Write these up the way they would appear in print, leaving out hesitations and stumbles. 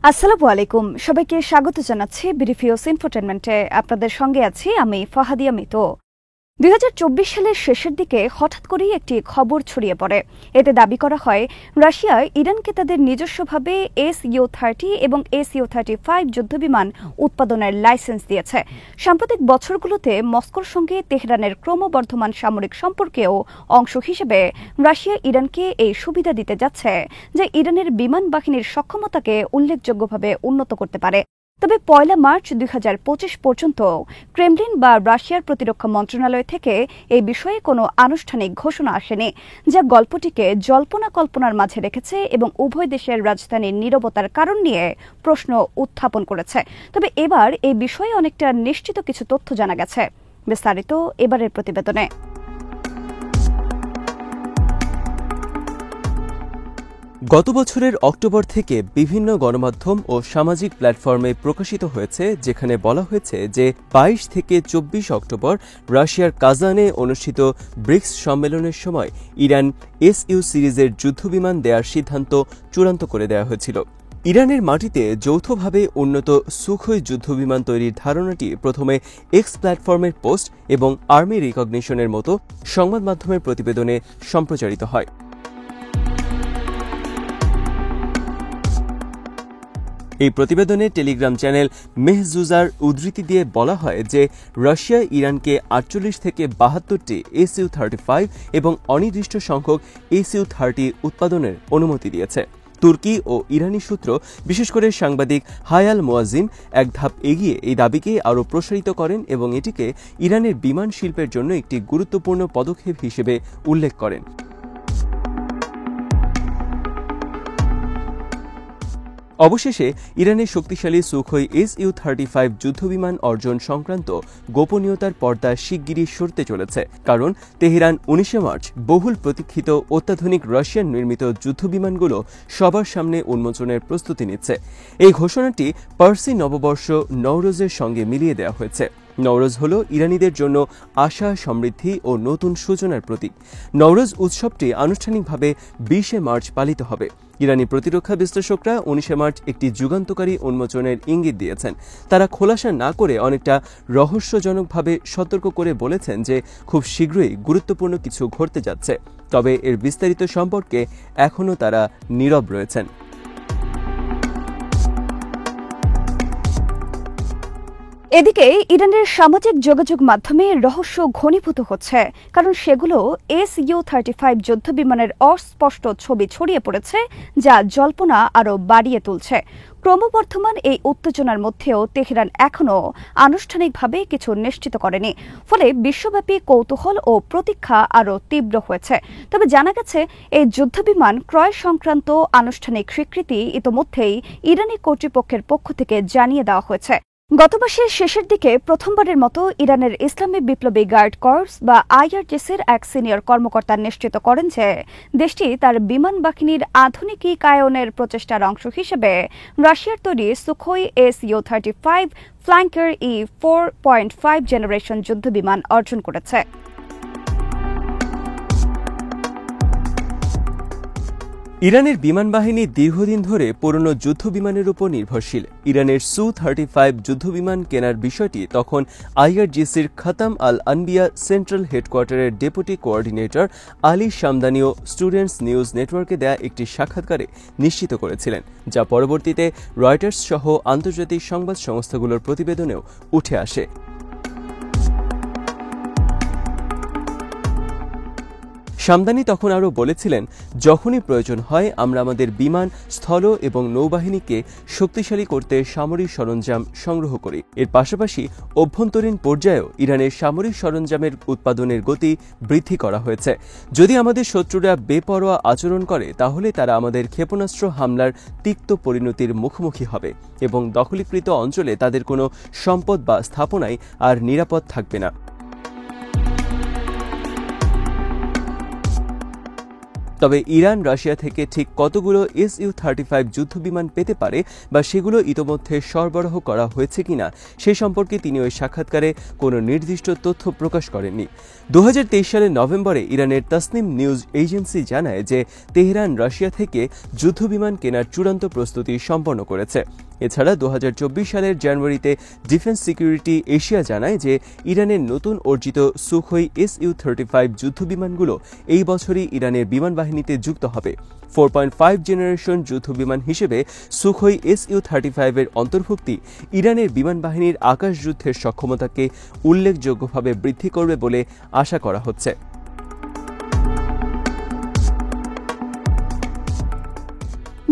আসসালামু আলাইকুম, সবাইকে স্বাগত জানাচ্ছি বিডিফিউস ইনফোটেনমেন্টে। আপনাদের সঙ্গে আছি আমি ফাহাদিয়া মিতু। 2024 সালের শেষের দিকে হঠাৎ করেই একটি খবর ছড়িয়ে পড়ে। এতে দাবি করা হয় রাশিয়া ইরানকে তাদের নিজস্বভাবে SU-30 এবং SU-35 যুদ্ধবিমান উৎপাদনের লাইসেন্স দিয়েছে। সাম্প্রতিক বছরগুলোতে মস্কোর সঙ্গে তেহরানের ক্রমবর্ধমান সামরিক সম্পর্কেও অংশ হিসেবে রাশিয়া ইরানকে এই সুবিধা দিতে যাচ্ছে, যা ইরানের বিমান বাহিনীর সক্ষমতাকে উল্লেখযোগ্যভাবে উন্নত করতে পারে। তবে 1 মার্চ 2025 পর্যন্ত ক্রেমলিন বা রাশিয়ার প্রতিরক্ষা মন্ত্রণালয় থেকে এই বিষয়ে কোনো আনুষ্ঠানিক ঘোষণা আসেনি, যা গল্পটিকে জল্পনা কল্পনার মাঝে রেখেছে এবং উভয় দেশের রাজধানীর নীরবতার কারণ নিয়ে প্রশ্ন উত্থাপন করেছে। তবে এবার এই বিষয়ে অনেকটা নিশ্চিত কিছু তথ্য জানা গেছে। বিস্তারিত এবারের প্রতিবেদনে। গত বছরের অক্টোবর থেকে বিভিন্ন গণমাধ্যম ও সামাজিক প্ল্যাটফর্মে প্রকাশিত হয়েছে, যেখানে বলা হয়েছে যে 22 থেকে 24 অক্টোবর রাশিয়ার কাজানে অনুষ্ঠিত ব্রিক্স সম্মেলনের সময় ইরান SU সিরিজের যুদ্ধবিমান দেওয়ার সিদ্ধান্ত চূড়ান্ত করে দেওয়া হয়েছিল। ইরানের মাটিতে যৌথভাবে উন্নত সুখোই যুদ্ধবিমান তৈরির ধারণাটি প্রথমে এক্স প্ল্যাটফর্মের পোস্ট এবং আর্মি রিকগনিশনের মতো সংবাদ মাধ্যমের প্রতিবেদনে সম্প্রচারিত হয়। এই প্রতিবেদনে টেলিগ্রাম চ্যানেল মেহজুজার উদ্ধৃতি দিয়ে বলা হয় যে রাশিয়া ইরানকে 48 থেকে 72টি SU-35 এবং অনির্দিষ্ট সংখ্যক SU-30 উৎপাদনের অনুমতি দিয়েছে। তুর্কি ও ইরানি সূত্র, বিশেষ করে সাংবাদিক হায়াল মোয়াজিম, এক ধাপ এগিয়ে এই দাবিকে আরও প্রসারিত করেন এবং এটিকে ইরানের বিমান শিল্পের জন্য একটি গুরুত্বপূর্ণ পদক্ষেপ হিসেবে উল্লেখ করেন। অবশেষে ইরানের শক্তিশালী সুখোই SU-35 যুদ্ধবিমান অর্জন সংক্রান্ত গোপনীয়তার পর্দা শিগগিরই সরতে চলেছে, কারণ তেহরান 19 মার্চ বহুল প্রতীক্ষিত অত্যাধুনিক রাশিয়ান নির্মিত যুদ্ধবিমানগুলো সবার সামনে উন্মোচনের প্রস্তুতি নিচ্ছে। এই ঘোষণাটি পার্সি নববর্ষ নওরোজের সঙ্গে মিলিয়ে দেওয়া হয়েছে। নওরোজ হল ইরানিদের জন্য আশা, সমৃদ্ধি ও নতুন সূচনার প্রতীক। নওরোজ উৎসবটি আনুষ্ঠানিকভাবে 20 মার্চ পালিত হবে। ইরানি প্রতিরক্ষা বিশ্লেষকরা 19 মার্চ একটি যুগান্তকারী উন্মোচনের ইঙ্গিত দিয়েছেন। তারা খোলাসা না করে অনেকটা রহস্যজনকভাবে সতর্ক করে বলেছেন যে খুব শীঘ্রই গুরুত্বপূর্ণ কিছু ঘটতে যাচ্ছে, তবে এর বিস্তারিত সম্পর্কে এখনও তারা নীরব রয়েছেন। এদিকে ইরানের সামাজিক যোগাযোগ মাধ্যমে রহস্য ঘনীভূত হচ্ছে, কারণ সেগুলো SU-35 যুদ্ধবিমানের অস্পষ্ট ছবি ছড়িয়ে পড়েছে, যা জল্পনা আরও বাড়িয়ে তুলছে। ক্রমবর্ধমান এই উত্তেজনার মধ্যেও তেহরান এখনও আনুষ্ঠানিকভাবে কিছু নিশ্চিত করেনি, ফলে বিশ্বব্যাপী কৌতূহল ও প্রতীক্ষা আরও তীব্র হয়েছে। তবে জানা গেছে এই যুদ্ধবিমান ক্রয় সংক্রান্ত আনুষ্ঠানিক স্বীকৃতি ইতোমধ্যেই ইরানি কর্তৃপক্ষের পক্ষ থেকে জানিয়ে দেওয়া হয়েছে। গত মাসের শেষের দিকে প্রথমবারের মতো ইরানের ইসলামী বিপ্লবী গার্ড কর্পস বা IRGC-র এক সিনিয়র কর্মকর্তা নিশ্চিত করেন যে দেশটি তার বিমান বাহিনীর আধুনিকীকরণের প্রচেষ্টার অংশ হিসেবে রাশিয়ার তৈরি সুখোই SU-35 ফ্ল্যাঙ্কার E-4.5 জেনারেশন যুদ্ধবিমান অর্জন করেছে। ইরানের বিমান বাহিনী দীর্ঘদিন ধরে পুরনো যুদ্ধবিমানের উপর নির্ভরশীল। ইরানের Su-35 যুদ্ধবিমান কেনার বিষয়টি তখন IRGC-র খাতাম আল আনবিয়া সেন্ট্রাল হেডকোয়ার্টারের ডেপুটি কোঅর্ডিনেটর আলী শামদানিও স্টুডেন্টস নিউজ নেটওয়ার্কে দেয়া একটি সাক্ষাৎকারে নিশ্চিত করেছিলেন, যা পরবর্তীতে রয়টার্স সহ আন্তর্জাতিক সংবাদ সংস্থাগুলোর প্রতিবেদনেও উঠে আসে। শামদানি তখন আরও বলেছিলেন, যখনই প্রয়োজন হয় আমরা আমাদের বিমান, স্থল এবং নৌবাহিনীকে শক্তিশালী করতে সামরিক সরঞ্জাম সংগ্রহ করি। এর পাশাপাশি অভ্যন্তরীণ পর্যায়েও ইরানের সামরিক সরঞ্জামের উৎপাদনের গতি বৃদ্ধি করা হয়েছে। যদি আমাদের শত্রুরা বেপরোয়া আচরণ করে, তাহলে তারা আমাদের ক্ষেপণাস্ত্র হামলার তিক্ত পরিণতির মুখোমুখি হবে এবং দখলীকৃত অঞ্চলে তাদের কোনো সম্পদ বা স্থাপনাই আর নিরাপদ থাকবে না। তবে ইরান রাশিয়া থেকে ঠিক কতগুলো SU-35 যুদ্ধবিমান পেতে পারে বা সেগুলো ইতোমধ্যে সরবরাহ করা হয়েছে কিনা সে সম্পর্কে তিনি ওই সাক্ষাৎকারে কোনো নির্দিষ্ট তথ্য প্রকাশ করেননি। 2023 সালের নভেম্বরে ইরানের তাসনিম নিউজ এজেন্সি জানায় যে তেহরান রাশিয়া থেকে যুদ্ধবিমান কেনার চূড়ান্ত প্রস্তুতি সম্পন্ন করেছে। এছাড়া 2024 সালের জানুয়ারিতে ডিফেন্স সিকিউরিটি এশিয়া জানায় যে ইরানের নতুন অর্জিত সুখোই SU-35 যুদ্ধবিমানগুলো এই বছরই ইরানের বিমান বাহিনীতে যুক্ত হবে। 4.5 জেনারেশন যুদ্ধবিমান হিসেবে সুখোই SU-35 এর অন্তর্ভুক্তি ইরানের বিমান বাহিনীর আকাশ যুদ্ধের সক্ষমতাকে উল্লেখযোগ্যভাবে বৃদ্ধি করবে বলে আশা করা হচ্ছে।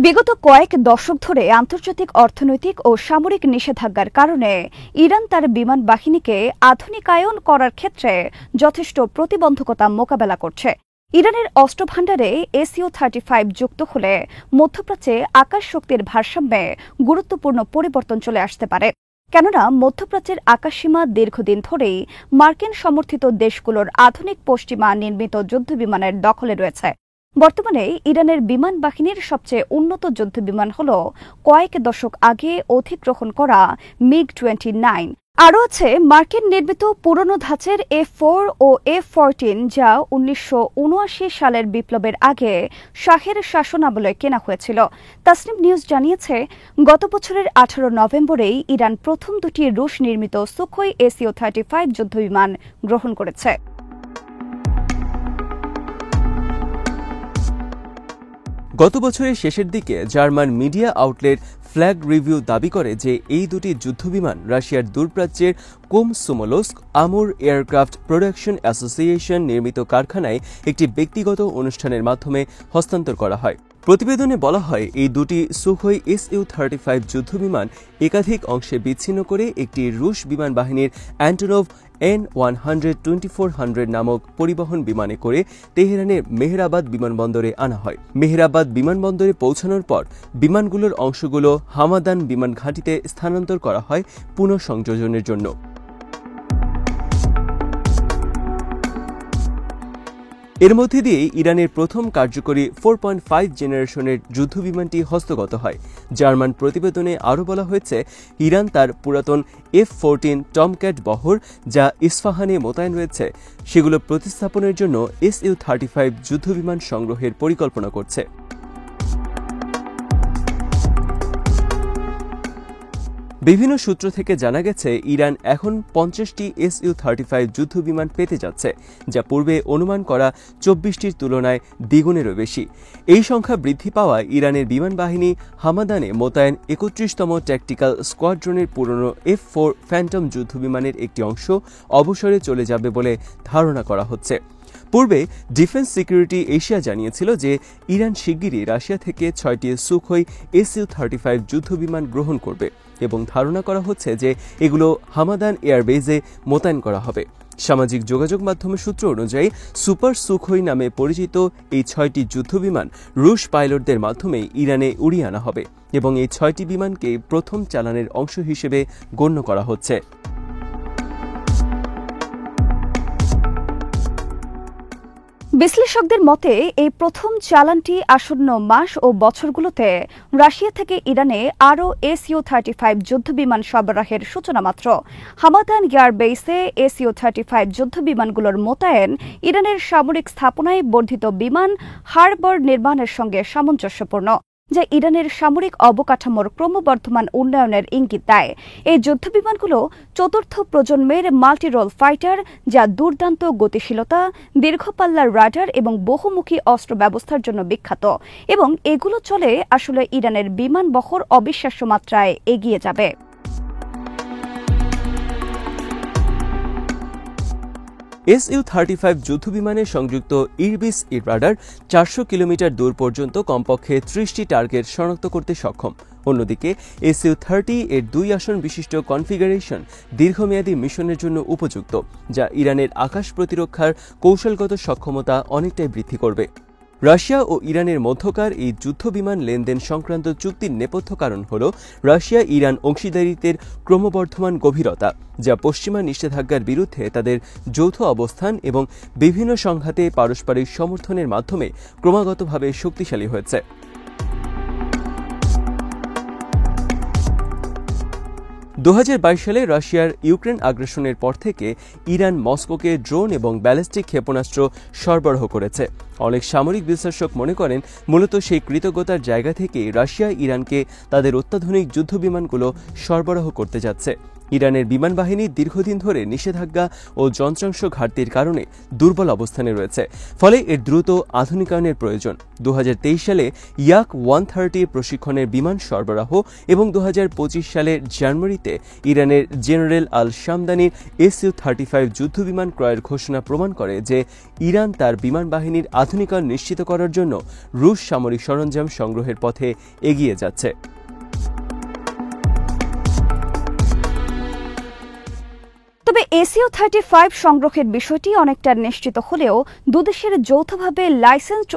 বিগত কয়েক দশক ধরে আন্তর্জাতিক অর্থনৈতিক ও সামরিক নিষেধাজ্ঞার কারণে ইরান তার বিমান বাহিনীকে আধুনিকায়ন করার ক্ষেত্রে যথেষ্ট প্রতিবন্ধকতা মোকাবেলা করছে। ইরানের অস্ত্রভাণ্ডারে SU-35 যুক্ত হলে মধ্যপ্রাচ্যে আকাশ শক্তির ভারসাম্যে গুরুত্বপূর্ণ পরিবর্তন চলে আসতে পারে। কেননা মধ্যপ্রাচ্যের আকাশসীমা দীর্ঘদিন ধরেই মার্কিন সমর্থিত দেশগুলোর আধুনিক পশ্চিমা নির্মিত যুদ্ধবিমানের দখলে রয়েছে। বর্তমানে ইরানের বিমান বাহিনীর সবচেয়ে উন্নত যুদ্ধবিমান হল কয়েক দশক আগে অধিগ্রহণ করা MiG-29। আরও আছে মার্কিন নির্মিত পুরনো ধাঁচের F-4 ও F-14, যা 1979 সালের বিপ্লবের আগে শাহের শাসনামলে কেনা হয়েছিল। তাসনিম নিউজ জানিয়েছে, গত বছরের 18 নভেম্বরেই ইরান প্রথম দুটি রুশ নির্মিত সুখোই SU-35 যুদ্ধবিমান গ্রহণ করেছে। গত বছরের শেষের দিকে German media outlet flag review দাবি করে যে এই দুটি যুদ্ধবিমান রাশিয়ার দূরপ্রাচ্যের কোমসোমোলস্ক আমুর এয়ারক্রাফট প্রোডাকশন অ্যাসোসিয়েশন নির্মিত কারখানায় একটি ব্যক্তিগত অনুষ্ঠানের মাধ্যমে হস্তান্তর করা হয়। প্রতিবেদনে বলা হয়, এই দুটি সুখোই SU-35 যুদ্ধবিমান একাধিক অংশে বিচ্ছিন্ন করে একটি রুশ বিমান বাহিনীর অ্যান্টোনভ N-100-2400 নামক পরিবহন বিমানে করে তেহরানের মেহরাবাদ বিমানবন্দরে আনা হয়। মেহরাবাদ বিমানবন্দরে পৌঁছানোর পর বিমানগুলোর অংশগুলো হামাদান বিমান ঘাঁটিতে স্থানান্তর করা হয় পুনঃসংযোজনের জন্য। এর মধ্যে দিয়ে ইরানের প্রথম কার্যকরী 4.5 জেনারেশনের যুদ্ধবিমানটি হস্তগত হয়। জার্মান প্রতিবেদনে আরও বলা হয়েছে, ইরান তার পুরাতন F-14 টমক্যাট বহর, যা ইস্পাহানে মোতায়েন রয়েছে, সেগুলো প্রতিস্থাপনের জন্য SU-35 যুদ্ধবিমান সংগ্রহের পরিকল্পনা করছে। বিভিন্ন সূত্র থেকে জানা গেছে, ইরান এখন 50টি SU-35 যুদ্ধবিমান পেতে যাচ্ছে, যা পূর্বে অনুমান করা 24টির তুলনায় দ্বিগুণেরও বেশি। এই সংখ্যা বৃদ্ধি পাওয়ায় ইরানের বিমান বাহিনী হামাদানে মোতায়েন 31তম ট্যাকটিক্যাল স্কোয়াড্রনের পুরনো F-4 ফ্যান্টম যুদ্ধবিমানের একটি অংশ অবসরে চলে যাবে বলে ধারণা করা হচ্ছে। পূর্বে ডিফেন্স সিকিউরিটি এশিয়া জানিয়েছিল যে ইরান শিগগিরই রাশিয়া থেকে 6টি সুখোই SU-35 যুদ্ধবিমান গ্রহণ করবে এবং ধারণা করা হচ্ছে যে এগুলো হামাদান এয়ারবেজে মোতায়েন করা হবে। সামাজিক যোগাযোগ মাধ্যমের সূত্র অনুযায়ী সুপার সুখোই নামে পরিচিত এই 6টি যুদ্ধবিমান রুশ পাইলটদের মাধ্যমে ইরানে উড়িয়ে আনা হবে এবং এই 6টি বিমানকে প্রথম চালানের অংশ হিসেবে গণ্য করা হচ্ছে। বিশ্লেষকদের মতে এই প্রথম চালানটি আসন্ন মাস ও বছরগুলোতে রাশিয়া থেকে ইরানে আরও SU-35 যুদ্ধবিমান সরবরাহের সূচনা মাত্র। হামাদান এয়ারবেসে SU-35 যুদ্ধবিমানগুলোর মোতায়েন ইরানের সামরিক স্থাপনায় বর্ধিত বিমান হারবার নির্মাণের সঙ্গে সামঞ্জস্যপূর্ণ, যা ইরানের সামরিক অবকাঠামোর ক্রমবর্ধমান উন্নয়নের ইঙ্গিত দেয়। এই যুদ্ধবিমানগুলো চতুর্থ প্রজন্মের মাল্টিরোল ফাইটার, যা দুর্দান্ত গতিশীলতা, দীর্ঘপাল্লার রাডার এবং বহুমুখী অস্ত্র ব্যবস্থার জন্য বিখ্যাত, এবং এগুলো চলে আসলে ইরানের বিমান বহর অবিশ্বাস্য মাত্রায় এগিয়ে যাবে। SU-35 যুদ্ধবিমানে সংযুক্ত ইরবিস রাডার 400 কিলোমিটার দূর পর্যন্ত কমপক্ষে 30টি টার্গেট শনাক্ত করতে সক্ষম। অন্যদিকে SU-30 এর 2 আসন বিশিষ্ট কনফিগারেশন দীর্ঘমেয়াদী মিশনের জন্য উপযুক্ত, যা ইরানের আকাশ প্রতিরক্ষার কৌশলগত সক্ষমতা অনেকটাই বৃদ্ধি করবে। রাশিয়া ও ইরানের মধ্যকার এই যুদ্ধবিমান লেনদেন সংক্রান্ত চুক্তির নেপথ্য কারণ হল রাশিয়া ইরান অংশীদারিত্বের ক্রমবর্ধমান গভীরতা, যা পশ্চিমা নিষেধাজ্ঞার বিরুদ্ধে তাদের যৌথ অবস্থান এবং বিভিন্ন সংঘাতে পারস্পরিক সমর্থনের মাধ্যমে ক্রমাগতভাবে শক্তিশালী হয়েছে। 2022 সালে রাশিয়ার ইউক্রেন আগ্রাসনের পর থেকে ইরান মস্কোকে ড্রোন এবং ব্যালিস্টিক ক্ষেপণাস্ত্র সরবরাহ করেছে। অনেক সামরিক বিশ্লেষক মনে করেন মূলত সেই কৃতজ্ঞতার জায়গা থেকে রাশিয়া ইরানকে তাদের অত্যাধুনিক যুদ্ধবিমানগুলো সরবরাহ করতে যাচ্ছে। ইরানের বিমান বাহিনী দীর্ঘদিন ধরে নিষেধাজ্ঞা ও যন্ত্রাংশ ঘাটতির কারণে দুর্বল অবস্থানে রয়েছে, ফলে এর দ্রুত আধুনিকায়নের প্রয়োজন। 2023 সালে ইয়াক 130 প্রশিক্ষণের বিমান সরবরাহ এবং 2025 সালের জানুয়ারিতে ইরানের জেনারেল আল শামদানির Su-35 যুদ্ধবিমান ক্রয়ের ঘোষণা প্রমাণ করে যে ইরান তার বিমান বাহিনীর আধুনিকায়ন নিশ্চিত করার জন্য রুশ সামরিক সরঞ্জাম সংগ্রহের পথে এগিয়ে যাচ্ছে। তবে Su-35 সংগ্রহের বিষয়টি অনেকটা নিশ্চিত হলেও দুদেশের যৌথভাবে লাইসেন্সড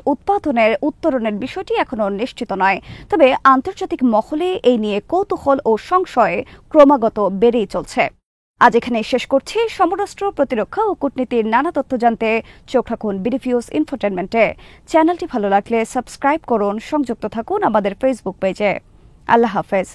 উত্তরণের বিষয়টি এখনও নিশ্চিত নয়। তবে আন্তর্জাতিক মহলে এই নিয়ে কৌতূহল ও সংশয় ক্রমাগত বেড়েই চলছে। আজ এখানে শেষ করছি। সমরাষ্ট্র, প্রতিরক্ষা ও কূটনীতির নানা তথ্য জানতে চোখ রাখুন বিডিফিউজ ইনফোটেনমেন্টে। চ্যানেলটি ভালো লাগলে সাবস্ক্রাইব করুন, সংযুক্ত থাকুন আমাদের ফেসবুক পেজে। আল্লাহ হাফেজ।